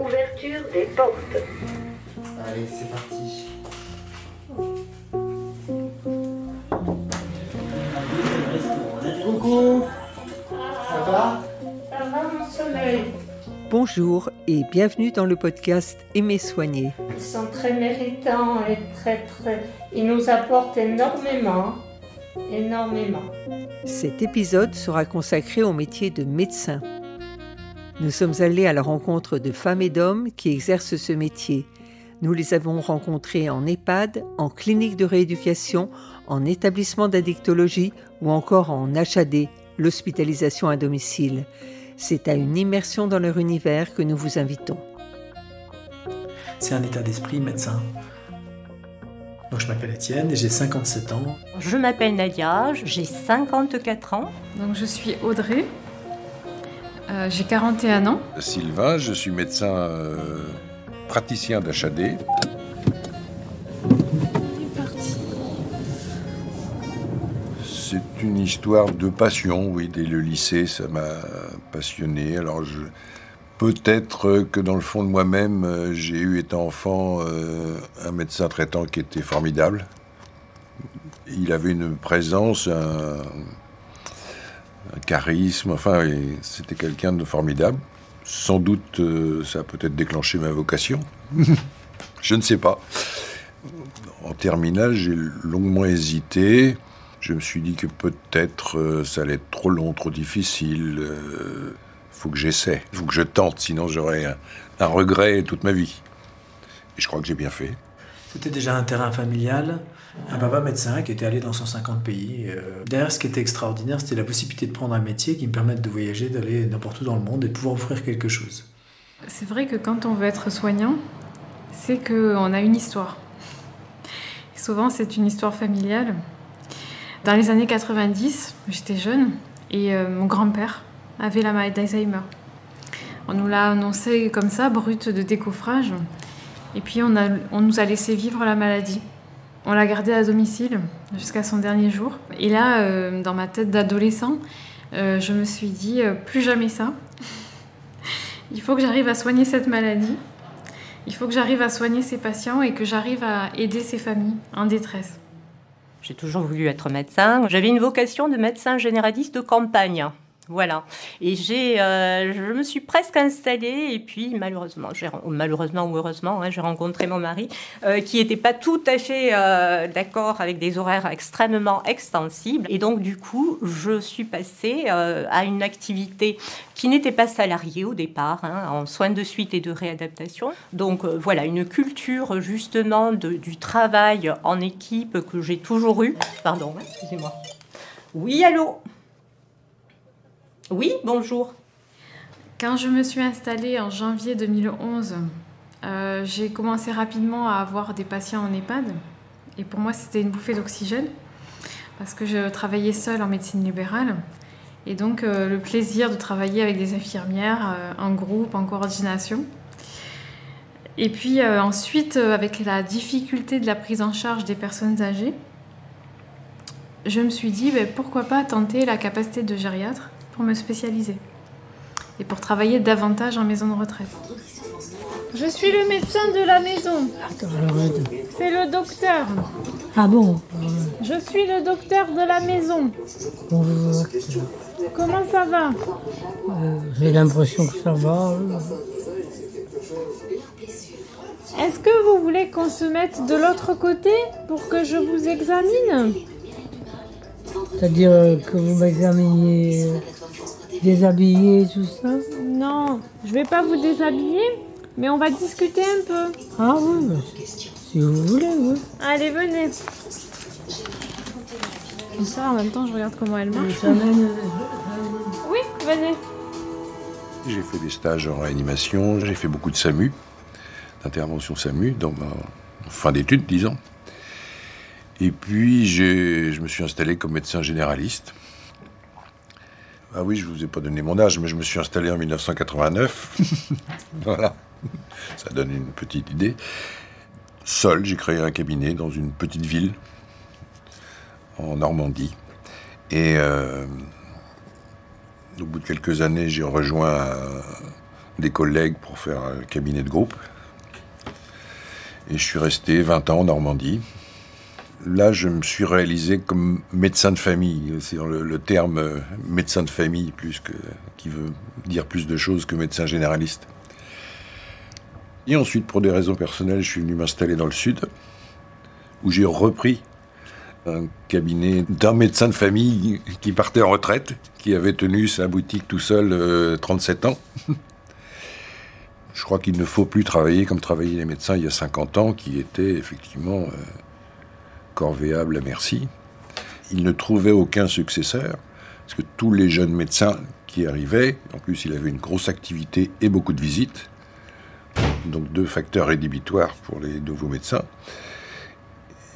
Ouverture des portes. Allez, c'est parti. Coucou. Ça va? Ça va, mon soleil? Bonjour et bienvenue dans le podcast Aimer soigner. Ils sont très méritants et ils nous apportent énormément. Cet épisode sera consacré au métier de médecin. Nous sommes allés à la rencontre de femmes et d'hommes qui exercent ce métier. Nous les avons rencontrés en EHPAD, en clinique de rééducation, en établissement d'addictologie ou encore en HAD, l'hospitalisation à domicile. C'est à une immersion dans leur univers que nous vous invitons. C'est un état d'esprit médecin. Donc je m'appelle Étienne et j'ai 57 ans. Je m'appelle Nadia, j'ai 54 ans. Donc je suis Audrey, j'ai 41 ans. Sylvain, je suis médecin praticien d'HAD. C'est une histoire de passion, oui, dès le lycée, ça m'a passionné. Alors peut-être que dans le fond de moi-même, j'ai eu, étant enfant, un médecin traitant qui était formidable. Il avait une présence, un charisme, enfin, c'était quelqu'un de formidable. Sans doute, ça a peut-être déclenché ma vocation. Je ne sais pas. En terminale, j'ai longuement hésité. Je me suis dit que peut-être ça allait être trop long, trop difficile. Faut que j'essaie, faut que je tente, sinon j'aurai un regret toute ma vie. Et je crois que j'ai bien fait. C'était déjà un terrain familial, un papa médecin qui était allé dans 150 pays. Derrière, ce qui était extraordinaire, c'était la possibilité de prendre un métier qui me permette de voyager, d'aller n'importe où dans le monde et de pouvoir offrir quelque chose. C'est vrai que quand on veut être soignant, c'est qu'on a une histoire. Et souvent, c'est une histoire familiale. Dans les années 90, j'étais jeune et mon grand-père avait la maladie d'Alzheimer. On nous l'a annoncé comme ça, brut de décoffrage. Et puis on nous a laissé vivre la maladie. On l'a gardé à domicile jusqu'à son dernier jour. Et là, dans ma tête d'adolescent, je me suis dit, plus jamais ça. Il faut que j'arrive à soigner cette maladie. Il faut que j'arrive à soigner ces patients et que j'arrive à aider ces familles en détresse. J'ai toujours voulu être médecin. J'avais une vocation de médecin généraliste de campagne. Voilà. Et je me suis presque installée et puis malheureusement ou heureusement, j'ai rencontré mon mari qui n'était pas tout à fait d'accord avec des horaires extrêmement extensibles. Et donc du coup, je suis passée à une activité qui n'était pas salariée au départ, en soins de suite et de réadaptation. Donc voilà, une culture justement du travail en équipe que j'ai toujours eue. Pardon, excusez-moi. Oui, allô ? Oui, bonjour. Quand je me suis installée en janvier 2011, j'ai commencé rapidement à avoir des patients en EHPAD. Et pour moi, c'était une bouffée d'oxygène parce que je travaillais seule en médecine libérale. Et donc, le plaisir de travailler avec des infirmières en groupe, en coordination. Et puis ensuite, avec la difficulté de la prise en charge des personnes âgées, je me suis dit, pourquoi pas tenter la capacité de gériatre pour me spécialiser et pour travailler davantage en maison de retraite. Je suis le médecin de la maison. C'est le docteur. Ah bon? Je suis le docteur de la maison. Bonjour. Comment ça va? J'ai l'impression que ça va. Est-ce que vous voulez qu'on se mette de l'autre côté pour que je vous examine? C'est-à-dire que vous m'examiniez déshabillé, tout ça? Non, je vais pas vous déshabiller, mais on va discuter un peu. Ah oui, si vous voulez, oui. Allez, venez. Comme ça, en même temps, je regarde comment elle marche. Oui, venez. J'ai fait des stages en réanimation, j'ai fait beaucoup de SAMU, d'intervention SAMU, dans ma fin d'études, disons. Et puis, je me suis installé comme médecin généraliste. Ah oui, je ne vous ai pas donné mon âge, mais je me suis installé en 1989. Voilà, ça donne une petite idée. Seul, j'ai créé un cabinet dans une petite ville, en Normandie. Et au bout de quelques années, j'ai rejoint des collègues pour faire un cabinet de groupe. Et je suis resté 20 ans en Normandie. Là, je me suis réalisé comme médecin de famille. C'est le terme médecin de famille qui veut dire plus de choses que médecin généraliste. Et ensuite, pour des raisons personnelles, je suis venu m'installer dans le sud, où j'ai repris un cabinet d'un médecin de famille qui partait en retraite, qui avait tenu sa boutique tout seul 37 ans. Je crois qu'il ne faut plus travailler comme travaillaient les médecins il y a 50 ans, qui étaient effectivement corvéables à merci. Il ne trouvait aucun successeur, parce que tous les jeunes médecins qui arrivaient, en plus il avait une grosse activité et beaucoup de visites, donc 2 facteurs rédhibitoires pour les nouveaux médecins.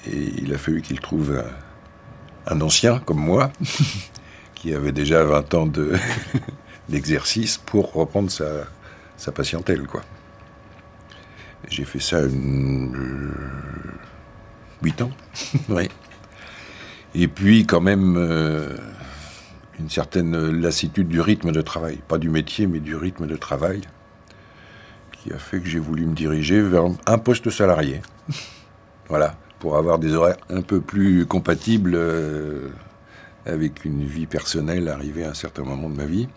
Et il a fallu qu'il trouve un ancien comme moi, qui avait déjà 20 ans d'exercice pour reprendre sa patientèle, quoi. J'ai fait ça 8 ans, oui. Et puis quand même une certaine lassitude du rythme de travail, pas du métier mais du rythme de travail, qui a fait que j'ai voulu me diriger vers un poste salarié. Voilà, pour avoir des horaires un peu plus compatibles avec une vie personnelle arrivée à un certain moment de ma vie.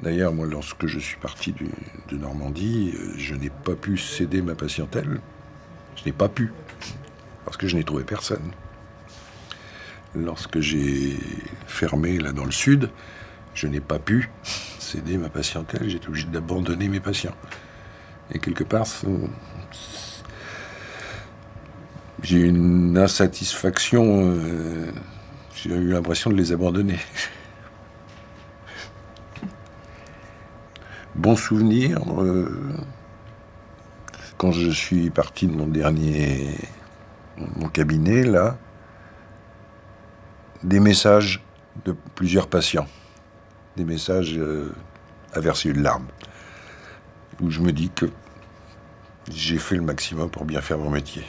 D'ailleurs, moi, lorsque je suis parti de Normandie, je n'ai pas pu céder ma patientèle. Je n'ai pas pu, parce que je n'ai trouvé personne. Lorsque j'ai fermé, là, dans le sud, je n'ai pas pu céder ma patientèle. J'étais obligé d'abandonner mes patients. Et quelque part, j'ai eu une insatisfaction. J'ai eu l'impression de les abandonner. Bon souvenir, quand je suis parti de mon cabinet, là, des messages de plusieurs patients, des messages à verser une larme, où je me dis que j'ai fait le maximum pour bien faire mon métier.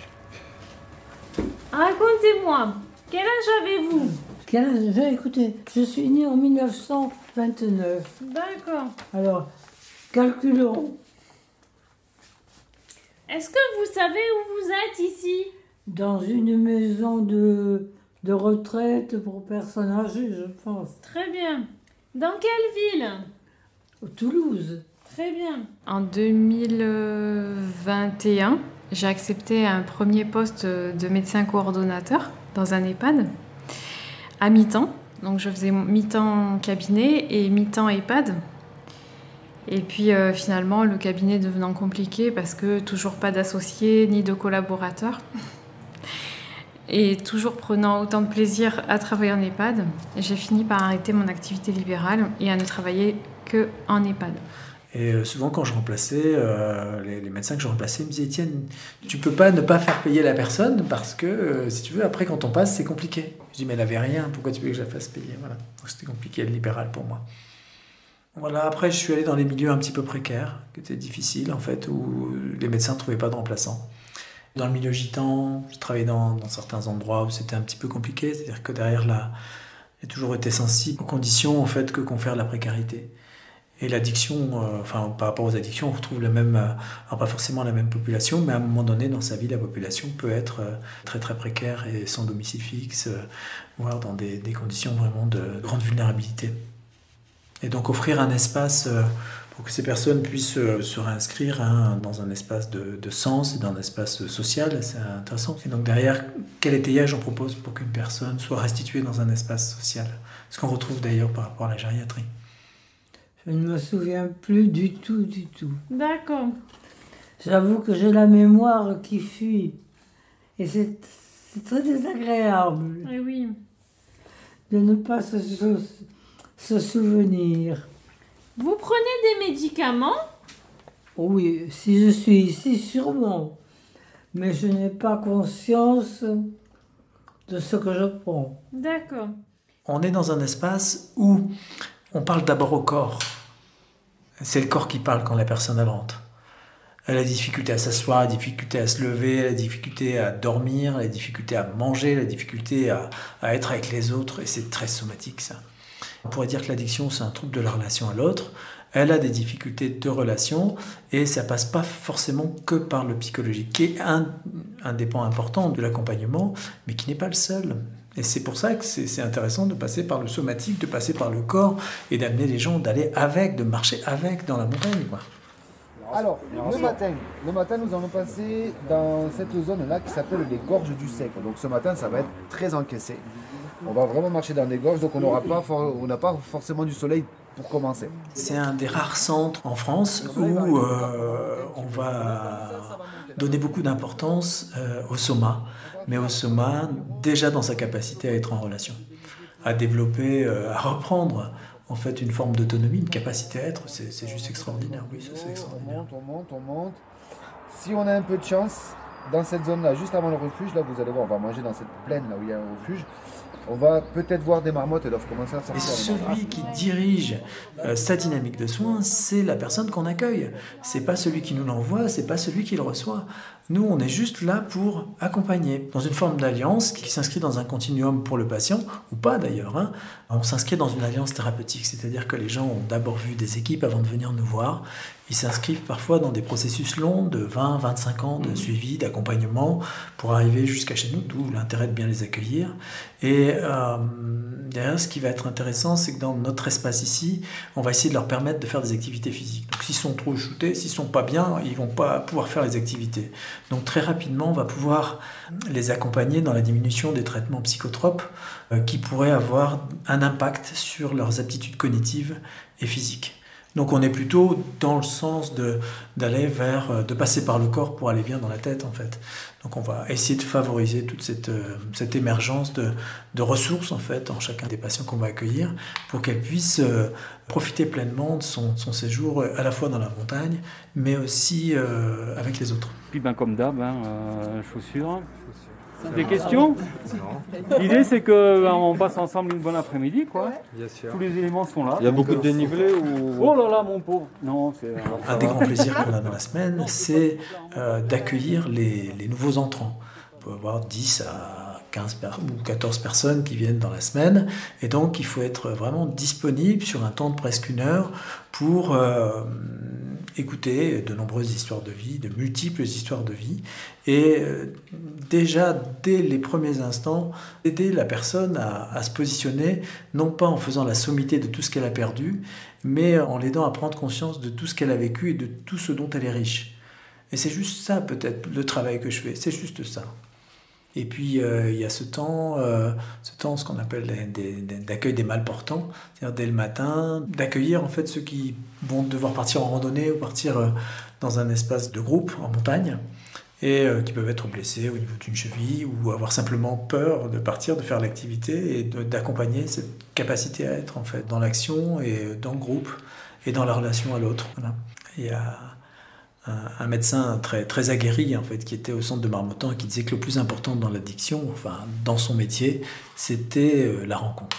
Racontez-moi, quel âge avez-vous? Quel âge j'ai? Écoutez, je suis née en 1929. D'accord. Alors, calculons. Est-ce que vous savez où vous êtes ici? Dans une maison de retraite pour personnes âgées, je pense. Très bien. Dans quelle ville? Toulouse. Très bien. En 2021, j'ai accepté un premier poste de médecin coordonnateur dans un EHPAD à mi-temps. Donc je faisais mi-temps cabinet et mi-temps EHPAD. Et puis finalement, le cabinet devenant compliqué parce que toujours pas d'associés ni de collaborateurs. Et toujours prenant autant de plaisir à travailler en EHPAD, j'ai fini par arrêter mon activité libérale et à ne travailler qu'en EHPAD. Et souvent, quand je remplaçais, les médecins que je remplaçais me disaient « Etienne, tu peux pas ne pas faire payer la personne parce que, si tu veux, après, quand on passe, c'est compliqué. » Je dis « Mais elle avait rien, pourquoi tu veux que je la fasse payer ?» Voilà. Donc c'était compliqué, le libéral, pour moi. Voilà, après, je suis allé dans les milieux un petit peu précaires, qui étaient difficiles, en fait, où les médecins ne trouvaient pas de remplaçants. Dans le milieu gitan, je travaillais dans certains endroits où c'était un petit peu compliqué, c'est-à-dire que derrière, là, j'ai toujours été sensible aux conditions, en fait, que confère la précarité. Et l'addiction, par rapport aux addictions, on retrouve alors pas forcément la même population, mais à un moment donné dans sa vie, la population peut être très très précaire et sans domicile fixe, voire dans des conditions vraiment de grande vulnérabilité. Et donc offrir un espace pour que ces personnes puissent se réinscrire dans un espace de sens et dans un espace social, c'est intéressant. Et donc derrière, quel étayage on propose pour qu'une personne soit restituée dans un espace social? Ce qu'on retrouve d'ailleurs par rapport à la gériatrie. Je ne me souviens plus du tout. D'accord. J'avoue que j'ai la mémoire qui fuit. Et c'est très désagréable. Eh oui. De ne pas se souvenir. Vous prenez des médicaments? Oui, si je suis ici, sûrement. Mais je n'ai pas conscience de ce que je prends. D'accord. On est dans un espace où on parle d'abord au corps. C'est le corps qui parle quand la personne rentre. Elle a la difficulté à s'asseoir, la difficulté à se lever, la difficulté à dormir, la difficulté à manger, la difficulté à être avec les autres. Et c'est très somatique, ça. On pourrait dire que l'addiction, c'est un trouble de la relation à l'autre. elle a des difficultés de relation et ça passe pas forcément que par le psychologique, qui est un dépend important de l'accompagnement, mais qui n'est pas le seul. Et c'est pour ça que c'est intéressant de passer par le somatique, de passer par le corps et d'amener les gens d'aller avec, de marcher avec dans la montagne, quoi. Alors, le matin, nous allons passer dans cette zone-là qui s'appelle les gorges du Sec. Donc ce matin, ça va être très encaissé. On va vraiment marcher dans des gorges, donc on n'a pas forcément du soleil pour commencer. C'est un des rares centres en France où on va donner beaucoup d'importance au soma, mais au soma déjà dans sa capacité à être en relation, à développer, à reprendre en fait une forme d'autonomie, une capacité à être, c'est juste extraordinaire, oui, ça c'est extraordinaire. On monte. Si on a un peu de chance, dans cette zone-là, juste avant le refuge, là vous allez voir, on va manger dans cette plaine là où il y a un refuge. On va peut-être voir des marmottes, elles doivent commencer à sortir. Et celui qui dirige sa dynamique de soins, c'est la personne qu'on accueille. C'est pas celui qui nous l'envoie, c'est pas celui qui le reçoit. Nous, on est juste là pour accompagner, dans une forme d'alliance qui s'inscrit dans un continuum pour le patient, ou pas d'ailleurs. Hein. On s'inscrit dans une alliance thérapeutique, c'est-à-dire que les gens ont d'abord vu des équipes avant de venir nous voir. Ils s'inscrivent parfois dans des processus longs de 20-25 ans de suivi, d'accompagnement, pour arriver jusqu'à chez nous, d'où l'intérêt de bien les accueillir. Et derrière, ce qui va être intéressant, c'est que dans notre espace ici, on va essayer de leur permettre de faire des activités physiques. Donc s'ils sont trop shootés, s'ils sont pas bien, ils vont pas pouvoir faire les activités. Donc très rapidement, on va pouvoir les accompagner dans la diminution des traitements psychotropes qui pourraient avoir un impact sur leurs aptitudes cognitives et physiques. Donc on est plutôt dans le sens d'aller vers, de passer par le corps pour aller bien dans la tête en fait. Donc on va essayer de favoriser toute cette émergence de ressources en fait en chacun des patients qu'on va accueillir pour qu'elles puissent profiter pleinement de son séjour à la fois dans la montagne mais aussi avec les autres. Puis comme d'hab, chaussures. Des questions? L'idée c'est qu'on passe ensemble une bonne après-midi, quoi. Bien sûr. Tous les éléments sont là. Il y a beaucoup de dénivelé ou... Oh là là, mon pauvre. Non, c'est... Un des grands plaisirs qu'on a dans la semaine, c'est d'accueillir les nouveaux entrants. On peut avoir 10 à 15 ou 14 personnes qui viennent dans la semaine. Et donc, il faut être vraiment disponible sur un temps de presque 1 heure pour écouter de nombreuses histoires de vie, de multiples histoires de vie. Et déjà, dès les premiers instants, aider la personne à se positionner, non pas en faisant la sommité de tout ce qu'elle a perdu, mais en l'aidant à prendre conscience de tout ce qu'elle a vécu et de tout ce dont elle est riche. Et c'est juste ça, peut-être, le travail que je fais. C'est juste ça. Et puis, il y a ce temps, ce qu'on appelle d'accueil des malportants, c'est-à-dire dès le matin, d'accueillir en fait ceux qui vont devoir partir en randonnée ou partir dans un espace de groupe en montagne et qui peuvent être blessés au niveau d'une cheville ou avoir simplement peur de partir, de faire l'activité et d'accompagner cette capacité à être en fait dans l'action et dans le groupe et dans la relation à l'autre. Voilà. Il y a un médecin très, très aguerri en fait, qui était au centre de Marmottan et qui disait que le plus important dans l'addiction, enfin dans son métier, c'était la rencontre.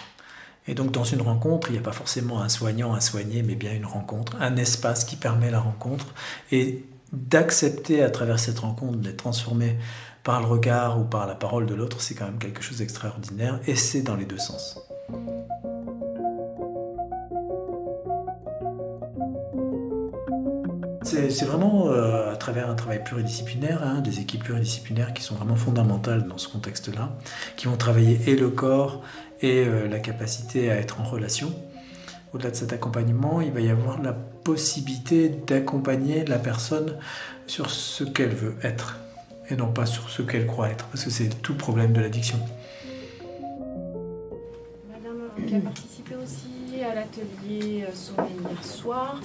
Et donc dans une rencontre, il n'y a pas forcément un soignant, un soigné, mais bien une rencontre, un espace qui permet la rencontre et d'accepter à travers cette rencontre d'être transformé par le regard ou par la parole de l'autre, c'est quand même quelque chose d'extraordinaire et c'est dans les deux sens. C'est vraiment à travers un travail pluridisciplinaire, des équipes pluridisciplinaires qui sont vraiment fondamentales dans ce contexte-là, qui vont travailler et le corps et la capacité à être en relation. Au-delà de cet accompagnement, il va y avoir la possibilité d'accompagner la personne sur ce qu'elle veut être et non pas sur ce qu'elle croit être, parce que c'est tout le problème de l'addiction. Madame qui a participé aussi à l'atelier sommeil hier soir,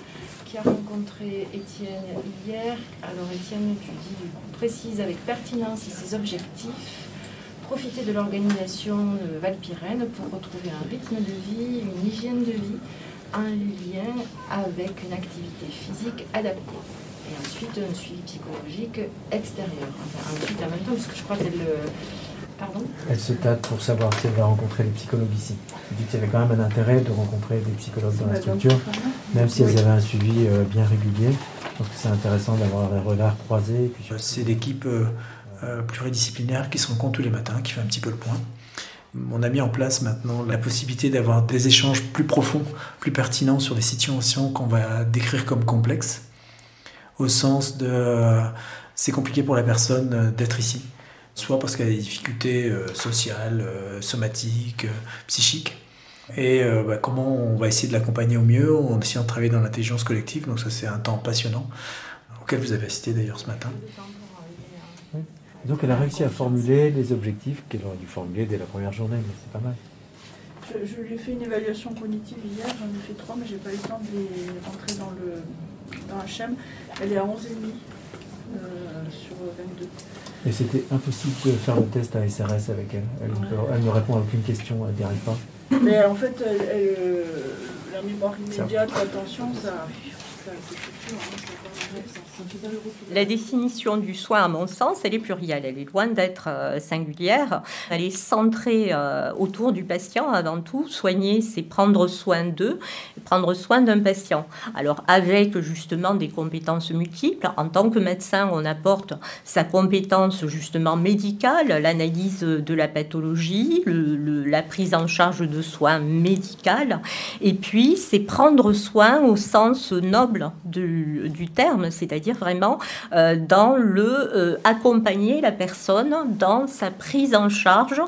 qui a rencontré Étienne hier. Alors Étienne, tu dis, précise avec pertinence ses objectifs, profiter de l'organisation de Valpirène pour retrouver un rythme de vie, une hygiène de vie, un lien avec une activité physique adaptée. Et ensuite un suivi psychologique extérieur. Enfin, ensuite en même temps, parce que je crois qu'elle... Pardon ? Elle se tâte pour savoir si elle va rencontrer les psychologues ici. Elle dit qu'il y avait quand même un intérêt de rencontrer des psychologues dans la structure, même si elles avaient un suivi bien régulier. Je pense que c'est intéressant d'avoir les regards croisés. C'est l'équipe pluridisciplinaire qui se rencontre tous les matins, qui fait un petit peu le point. On a mis en place maintenant la possibilité d'avoir des échanges plus profonds, plus pertinents sur des situations qu'on va décrire comme complexes, au sens de c'est compliqué pour la personne d'être ici, soit parce qu'elle a des difficultés sociales, somatiques, psychiques, et comment on va essayer de l'accompagner au mieux en essayant de travailler dans l'intelligence collective. Donc ça, c'est un temps passionnant, auquel vous avez assisté d'ailleurs ce matin. Donc elle a réussi à formuler les objectifs qu'elle aurait dû formuler dès la première journée, mais c'est pas mal. Je lui ai fait une évaluation cognitive hier, j'en ai fait 3, mais j'ai pas eu le temps de les rentrer dans HM. Elle est à 11,5 sur 22. Et c'était impossible de faire le test à SRS avec elle. Elle ne répond à aucune question, elle n'y arrive pas. Mais en fait, la mémoire immédiate, l'attention, ça fluctue. La définition du soin, à mon sens, elle est plurielle. Elle est loin d'être singulière. Elle est centrée autour du patient avant tout. Soigner, c'est prendre soin d'eux, prendre soin d'un patient. Alors, avec justement des compétences multiples, en tant que médecin, on apporte sa compétence justement médicale, l'analyse de la pathologie, la prise en charge de soins médicaux. Et puis, c'est prendre soin au sens noble du terme, c'est-à-dire vraiment dans accompagner la personne dans sa prise en charge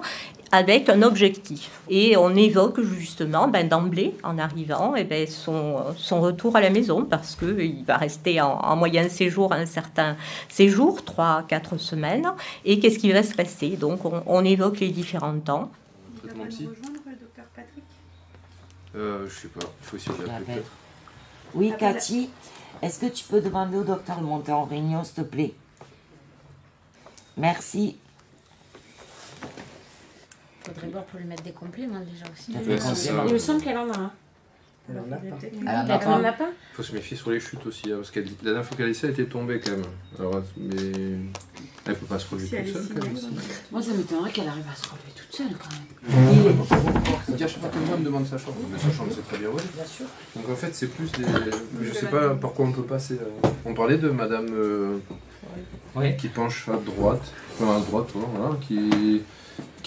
avec un objectif. Et on évoque justement d'emblée, en arrivant, son retour à la maison, parce qu'il va rester en moyen séjour un certain séjour, 3-4 semaines. Et qu'est-ce qui va se passer? Donc on évoque les différents temps. Traitement psy. Je sais pas, il faut essayer de l'appeler peut-être. Oui, Cathy, est-ce que tu peux demander au docteur de monter en réunion, s'il te plaît? Merci. Il faudrait voir pour lui mettre des compléments déjà aussi. Il me semble qu'elle en a un. Elle en a pas. Elle en a pas. Il faut se méfier sur les chutes aussi, parce que la dernière fois qu'elle essayé, elle était tombée quand même. Alors, mais elle peut pas se relever toute seule quand même. Moi, ça m'étonnerait qu'elle arrive à se relever toute seule quand même. À chaque fois que moi me demande sa chambre, mais sa chambre c'est très bien roulé. Bien sûr. Donc en fait c'est plus des... Je sais pas par quoi on peut passer. On parlait de madame qui penche à droite, voilà, qui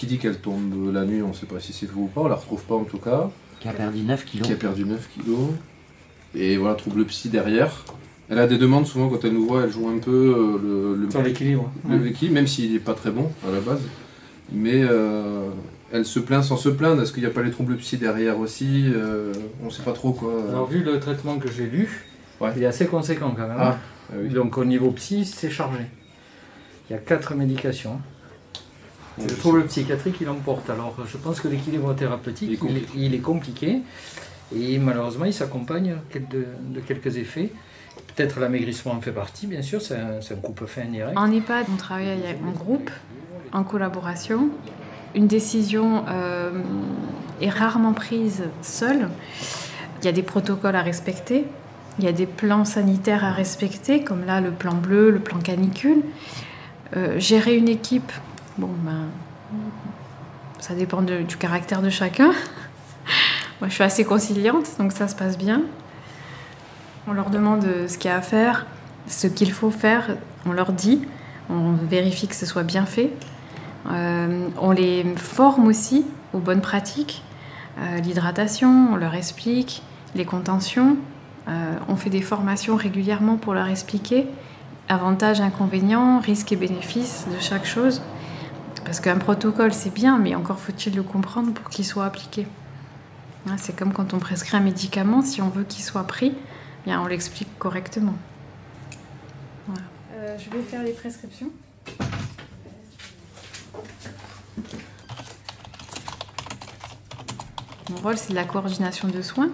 dit qu'elle tombe la nuit, on sait pas si c'est faux ou pas, on la retrouve pas en tout cas. Qui a perdu 9 kilos. Qui a perdu 9 kilos. Et voilà, trouble psy derrière. Elle a des demandes souvent quand elle nous voit, elle joue un peu sur l'équilibre. L'équilibre, même s'il n'est pas très bon à la base. Mais elle se plaint sans se plaindre. Est-ce qu'il n'y a pas les troubles psy derrière aussi? On ne sait pas trop quoi. Alors vu le traitement que j'ai lu, il est assez conséquent quand même. Ah, oui. Donc au niveau psy, c'est chargé. Il y a 4 médications. Le trouble psychiatrique, il emporte. Alors je pense que l'équilibre thérapeutique, il est compliqué. Et malheureusement, il s'accompagne de quelques effets. Peut-être l'amaigrissement en fait partie, bien sûr, c'est un coupe fin indirect. En EHPAD, on travaille en groupe, en collaboration. Une décision est rarement prise seule. Il y a des protocoles à respecter, il y a des plans sanitaires à respecter, comme là le plan bleu, le plan canicule. Gérer une équipe, ça dépend du caractère de chacun. Moi, je suis assez conciliante, donc ça se passe bien. On leur demande ce qu'il y a à faire, ce qu'il faut faire, on leur dit, on vérifie que ce soit bien fait. On les forme aussi aux bonnes pratiques, l'hydratation, on leur explique, les contentions. On fait des formations régulièrement pour leur expliquer avantages, inconvénients, risques et bénéfices de chaque chose. Parce qu'un protocole, c'est bien, mais encore faut-il le comprendre pour qu'il soit appliqué. C'est comme quand on prescrit un médicament, si on veut qu'il soit pris, bien on l'explique correctement. Voilà. Je vais faire les prescriptions. Mon rôle, c'est de la coordination de soins.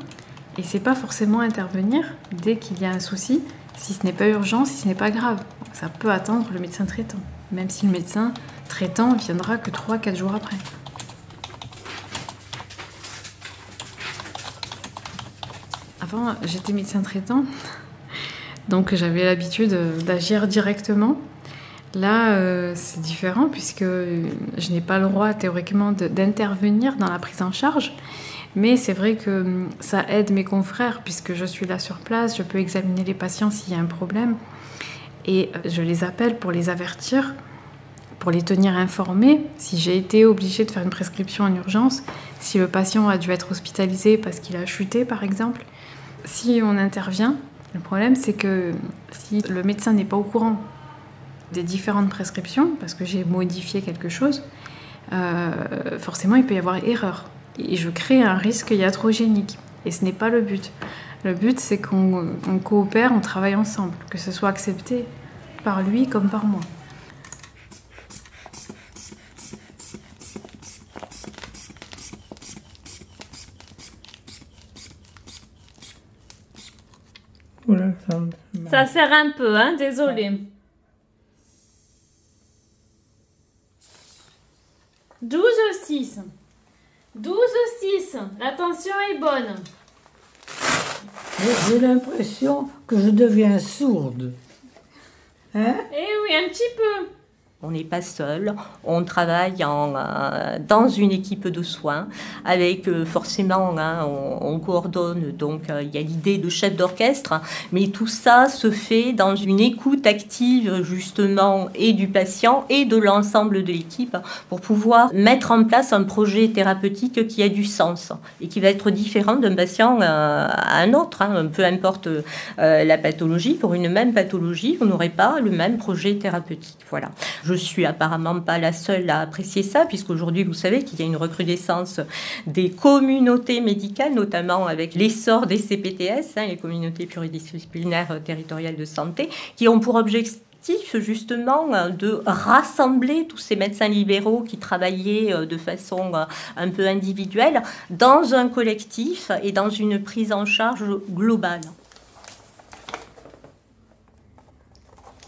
Et c'est pas forcément intervenir dès qu'il y a un souci, si ce n'est pas urgent, si ce n'est pas grave. Ça peut attendre le médecin traitant, même si le médecin traitant viendra que 3-4 jours après. Avant, j'étais médecin traitant, donc j'avais l'habitude d'agir directement. Là, c'est différent puisque je n'ai pas le droit théoriquement d'intervenir dans la prise en charge. Mais c'est vrai que ça aide mes confrères puisque je suis là sur place, je peux examiner les patients s'il y a un problème. Et je les appelle pour les avertir, pour les tenir informés. Si j'ai été obligée de faire une prescription en urgence, si le patient a dû être hospitalisé parce qu'il a chuté par exemple, si on intervient, le problème c'est que si le médecin n'est pas au courant des différentes prescriptions, parce que j'ai modifié quelque chose, forcément il peut y avoir erreur. Et je crée un risque iatrogénique. Et ce n'est pas le but. Le but c'est qu'on coopère, on travaille ensemble, que ce soit accepté par lui comme par moi. Voilà, ça serre un peu, hein, désolé. 12,6. 12,6. La tension est bonne. J'ai l'impression que je deviens sourde. Hein? Eh oui, un petit peu. On n'est pas seul, on travaille dans une équipe de soins avec forcément, on coordonne, donc il y a l'idée de chef d'orchestre, mais tout ça se fait dans une écoute active justement et du patient et de l'ensemble de l'équipe pour pouvoir mettre en place un projet thérapeutique qui a du sens et qui va être différent d'un patient à un autre, peu importe la pathologie. Pour une même pathologie, vous n'aurez pas le même projet thérapeutique. Voilà. Je suis apparemment pas la seule à apprécier ça, puisqu'aujourd'hui, vous savez qu'il y a une recrudescence des communautés médicales, notamment avec l'essor des CPTS, les communautés pluridisciplinaires territoriales de santé, qui ont pour objectif justement de rassembler tous ces médecins libéraux qui travaillaient de façon un peu individuelle dans un collectif et dans une prise en charge globale.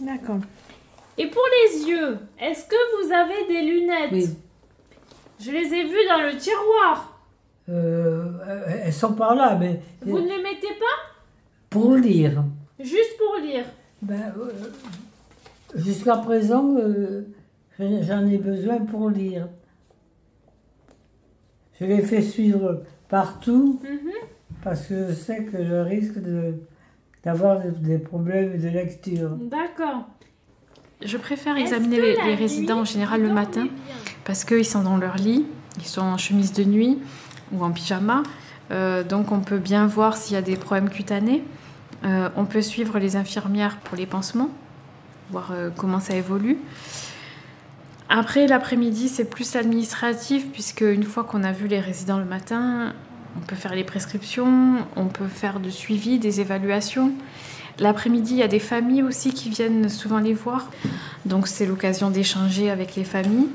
D'accord. Et pour les yeux, est-ce que vous avez des lunettes? Oui. Je les ai vues dans le tiroir. Elles sont par là, mais... Vous ne les mettez pas? Pour lire. Juste pour lire. Jusqu'à présent, j'en ai besoin pour lire. Je les fais suivre partout, parce que je sais que je risque d'avoir des problèmes de lecture. D'accord. Je préfère examiner les résidents en général le matin parce qu'ils sont dans leur lit, ils sont en chemise de nuit ou en pyjama, donc on peut bien voir s'il y a des problèmes cutanés. On peut suivre les infirmières pour les pansements, voir comment ça évolue. Après, l'après-midi, c'est plus administratif puisque une fois qu'on a vu les résidents le matin, on peut faire les prescriptions, on peut faire du suivi, des évaluations. L'après-midi, il y a des familles aussi qui viennent souvent les voir. Donc, c'est l'occasion d'échanger avec les familles.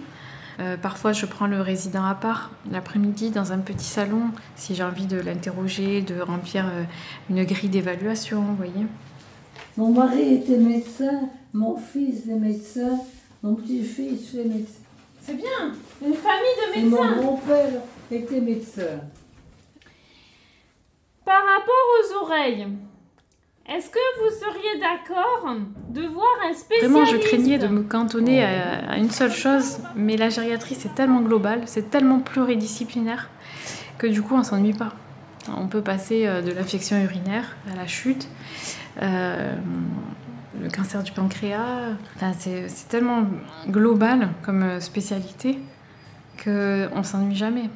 Parfois, je prends le résident à part l'après-midi dans un petit salon si j'ai envie de l'interroger, de remplir une grille d'évaluation, vous voyez. Mon mari était médecin, mon fils est médecin, mon petit-fils est médecin. C'est bien, une famille de Et médecins. mon grand-père était médecin. Par rapport aux oreilles, est-ce que vous seriez d'accord de voir un spécialiste? Vraiment, je craignais de me cantonner à une seule chose, mais la gériatrie, c'est tellement global, c'est tellement pluridisciplinaire que du coup, on s'ennuie pas. On peut passer de l'infection urinaire à la chute, le cancer du pancréas. Enfin, c'est tellement global comme spécialité qu'on ne s'ennuie jamais.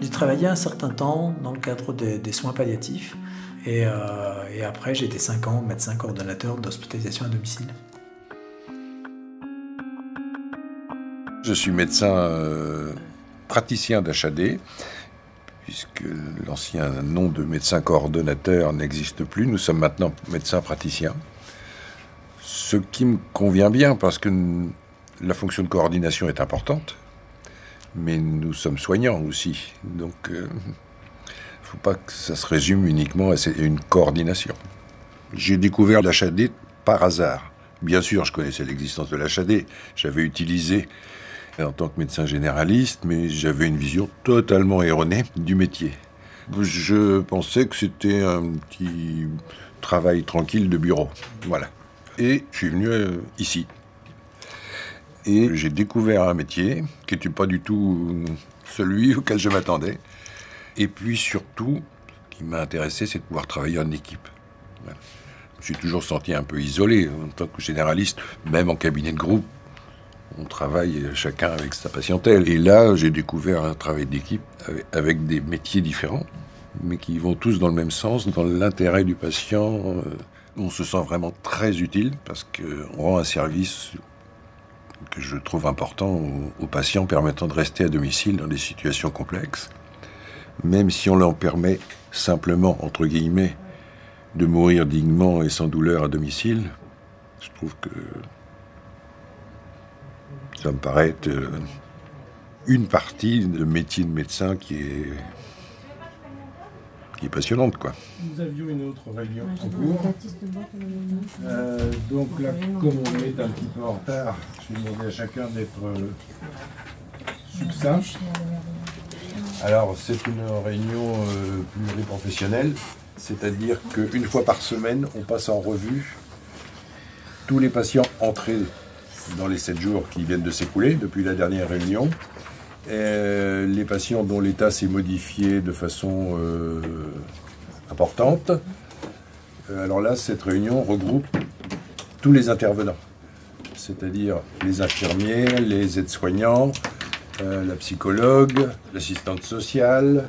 J'ai travaillé un certain temps dans le cadre des soins palliatifs et après j'ai été 5 ans médecin coordonnateur d'hospitalisation à domicile. Je suis médecin praticien d'HAD, puisque l'ancien nom de médecin coordonnateur n'existe plus. Nous sommes maintenant médecins praticiens. Ce qui me convient bien, parce que la fonction de coordination est importante, mais nous sommes soignants aussi. Donc, il ne faut pas que ça se résume uniquement à une coordination. J'ai découvert l'HAD par hasard. Bien sûr, je connaissais l'existence de l'HAD. J'avais utilisé en tant que médecin généraliste, mais j'avais une vision totalement erronée du métier. Je pensais que c'était un petit travail tranquille de bureau. Voilà. Et je suis venu ici. Et j'ai découvert un métier qui n'était pas du tout celui auquel je m'attendais. Et puis surtout, ce qui m'a intéressé, c'est de pouvoir travailler en équipe. Voilà. Je me suis toujours senti un peu isolé en tant que généraliste, même en cabinet de groupe. On travaille chacun avec sa patientèle. Et là, j'ai découvert un travail d'équipe avec des métiers différents, mais qui vont tous dans le même sens, dans l'intérêt du patient. On se sent vraiment très utile parce qu'on rend un service que je trouve important aux patients permettant de rester à domicile dans des situations complexes. Même si on leur permet simplement, entre guillemets, de mourir dignement et sans douleur à domicile, je trouve que ça me paraît être une partie de métier de médecin qui est passionnante, quoi. Nous avions une autre réunion en cours. Donc là, comme on est un petit peu en retard, je vais demander à chacun d'être succinct. Alors, c'est une réunion pluriprofessionnelle, c'est-à-dire qu'une fois par semaine, on passe en revue tous les patients entrés dans les 7 jours qui viennent de s'écouler depuis la dernière réunion. Les patients dont l'état s'est modifié de façon importante. Alors là, cette réunion regroupe tous les intervenants, c'est-à-dire les infirmiers, les aides-soignants, la psychologue, l'assistante sociale,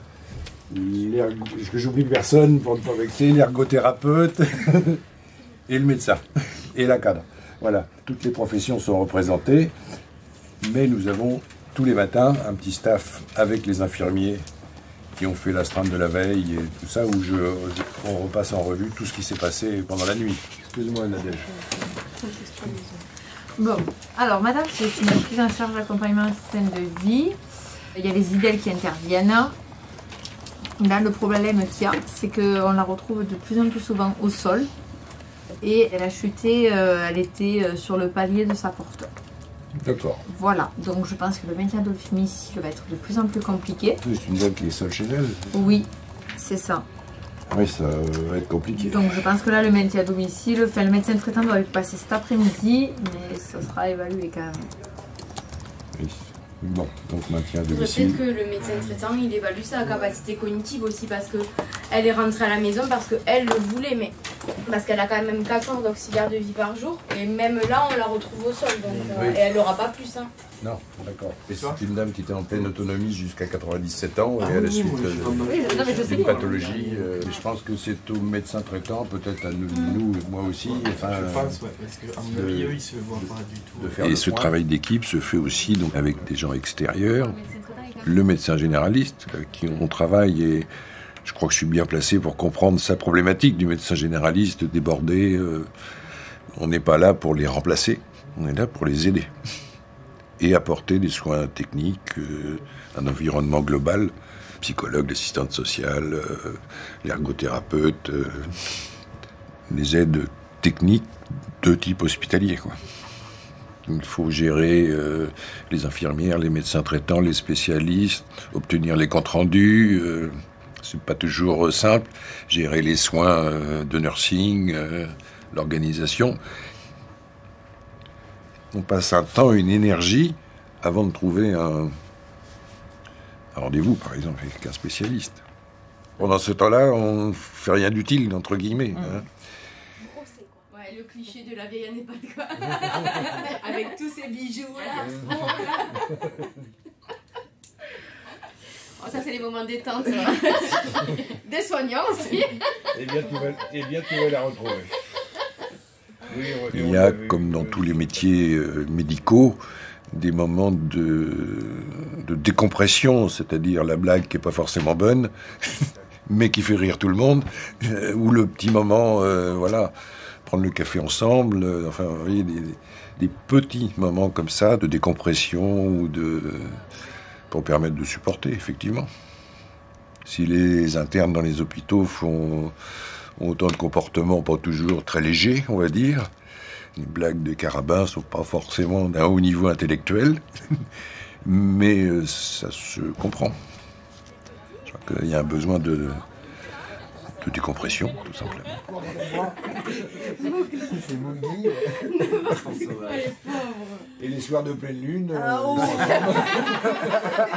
que j'oublie personne pour ne pas vexer, l'ergothérapeute et le médecin et la cadre. Voilà, toutes les professions sont représentées, mais nous avons tous les matins un petit staff avec les infirmiers qui ont fait l'astreinte de la veille et tout ça, où on repasse en revue tout ce qui s'est passé pendant la nuit. Excuse-moi, Nadège. Bon, alors madame, c'est une prise en charge d'accompagnement système de vie. Il y a les IDEL qui interviennent. Là, le problème qu'il y a, c'est qu'on la retrouve de plus en plus souvent au sol. Et elle a chuté, elle était sur le palier de sa porte. D'accord. Voilà, donc je pense que le maintien à domicile va être de plus en plus compliqué. C'est une dame qui est seule chez elle. Oui, c'est ça. Oui, ça va être compliqué. Donc je pense que là, le maintien à domicile, enfin, le médecin traitant doit y passer cet après-midi, mais ça sera évalué quand même. Oui. Bon, donc maintien à Il faudrait domicile. peut-être que le médecin traitant, il évalue sa capacité cognitive aussi, parce qu'elle est rentrée à la maison parce qu'elle le voulait, mais parce qu'elle a quand même 4 heures d'auxiliaire de vie par jour, et même là, on la retrouve au sol, donc, Oui. et elle n'aura pas plus. Hein. Non, d'accord. Et c'est une dame qui était en pleine autonomie jusqu'à 97 ans, et à la suite d'une pathologie. Je pense que c'est au médecin traitant, peut-être à nous, moi aussi. Enfin, Je pense, ouais, parce qu'à mon avis, eux, ils ne se voient pas du tout. Et ce travail d'équipe se fait aussi donc, avec des gens extérieurs. Le médecin généraliste avec qui on travaille, et je crois que je suis bien placé pour comprendre sa problématique du médecin généraliste débordé. On n'est pas là pour les remplacer, on est là pour les aider et apporter des soins techniques, un environnement global, psychologue, l'assistante sociale, l'ergothérapeute, les aides techniques de type hospitalier, quoi. Il faut gérer les infirmières, les médecins traitants, les spécialistes, obtenir les comptes rendus. C'est pas toujours simple. Gérer les soins de nursing, l'organisation. On passe un temps, une énergie avant de trouver un rendez-vous, par exemple, avec un spécialiste. Pendant ce temps-là, on ne fait rien d'utile, entre guillemets. Hein. Ouais, le cliché de la vieille année pas de quoi. Avec tous ces bijoux là. Oh, ça c'est les moments détente. Des soignants aussi. Eh bien, tu vas la retrouver. Oui, Il y a, comme dans tous les métiers médicaux, des moments de décompression, c'est-à-dire la blague qui n'est pas forcément bonne, mais qui fait rire tout le monde, ou le petit moment, voilà, prendre le café ensemble, enfin, vous voyez, des petits moments comme ça, de décompression, ou pour permettre de supporter, effectivement. Si les internes dans les hôpitaux ont autant de comportements pas toujours très légers, on va dire, les blagues de carabins ne sont pas forcément d'un haut niveau intellectuel, mais ça se comprend. Je crois qu'il y a un besoin de de décompression, tout simplement. C'est Mowgli. Et les soirs de pleine lune.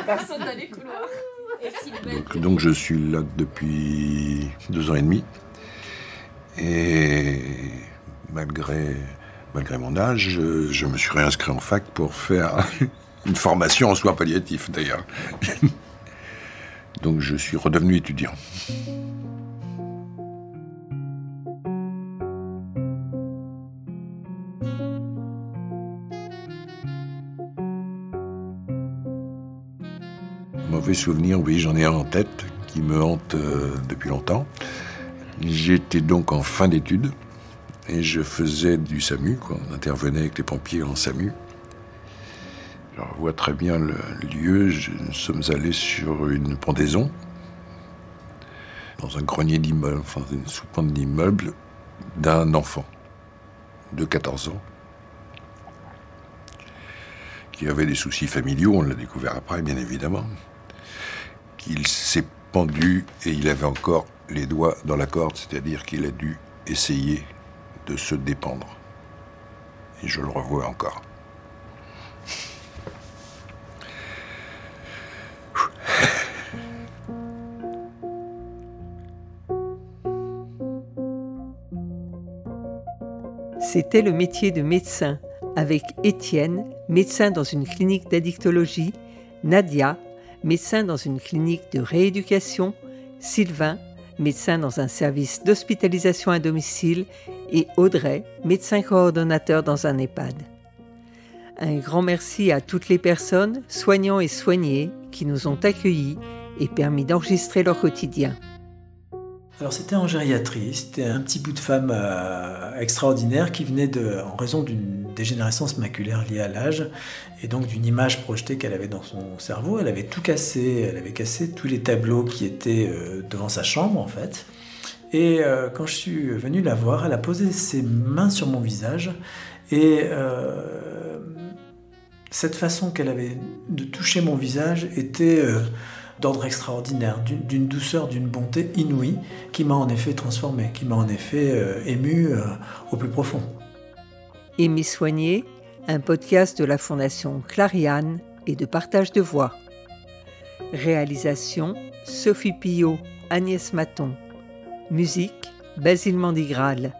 Personne dans les couloirs. Donc je suis là depuis 2 ans et demi. Et malgré mon âge, je me suis réinscrit en fac pour faire une formation en soins palliatifs d'ailleurs. Donc je suis redevenu étudiant. Mauvais souvenir, oui, j'en ai un en tête qui me hante depuis longtemps. J'étais donc en fin d'études et je faisais du SAMU, quoi. On intervenait avec les pompiers en SAMU. Je vois très bien le lieu. Nous sommes allés sur une pendaison, dans un grenier d'immeuble, enfin une sous-pente d'immeuble, d'un enfant de 14 ans qui avait des soucis familiaux, on l'a découvert après, bien évidemment. Qu'il s'est pendu et il avait encore les doigts dans la corde, c'est-à-dire qu'il a dû essayer de se dépendre. Et je le revois encore. C'était le métier de médecin, avec Étienne, médecin dans une clinique d'addictologie, Nadia, médecin dans une clinique de rééducation, Sylvain, médecin dans un service d'hospitalisation à domicile, et Audrey, médecin coordonnateur dans un EHPAD. Un grand merci à toutes les personnes, soignants et soignés, qui nous ont accueillis et permis d'enregistrer leur quotidien. Alors c'était en gériatrie, c'était un petit bout de femme extraordinaire qui venait en raison d'une dégénérescence maculaire liée à l'âge et donc d'une image projetée qu'elle avait dans son cerveau. Elle avait tout cassé, elle avait cassé tous les tableaux qui étaient devant sa chambre en fait. Et quand je suis venu la voir, elle a posé ses mains sur mon visage et cette façon qu'elle avait de toucher mon visage était d'ordre extraordinaire, d'une douceur, d'une bonté inouïe qui m'a en effet transformé, qui m'a en effet ému au plus profond. Aimer soigner, un podcast de la Fondation Clariane et de partage de voix. Réalisation, Sophie Pillot, Agnès Maton. Musique, Basile Mandigral.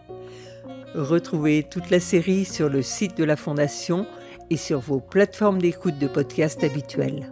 Retrouvez toute la série sur le site de la Fondation et sur vos plateformes d'écoute de podcasts habituelles.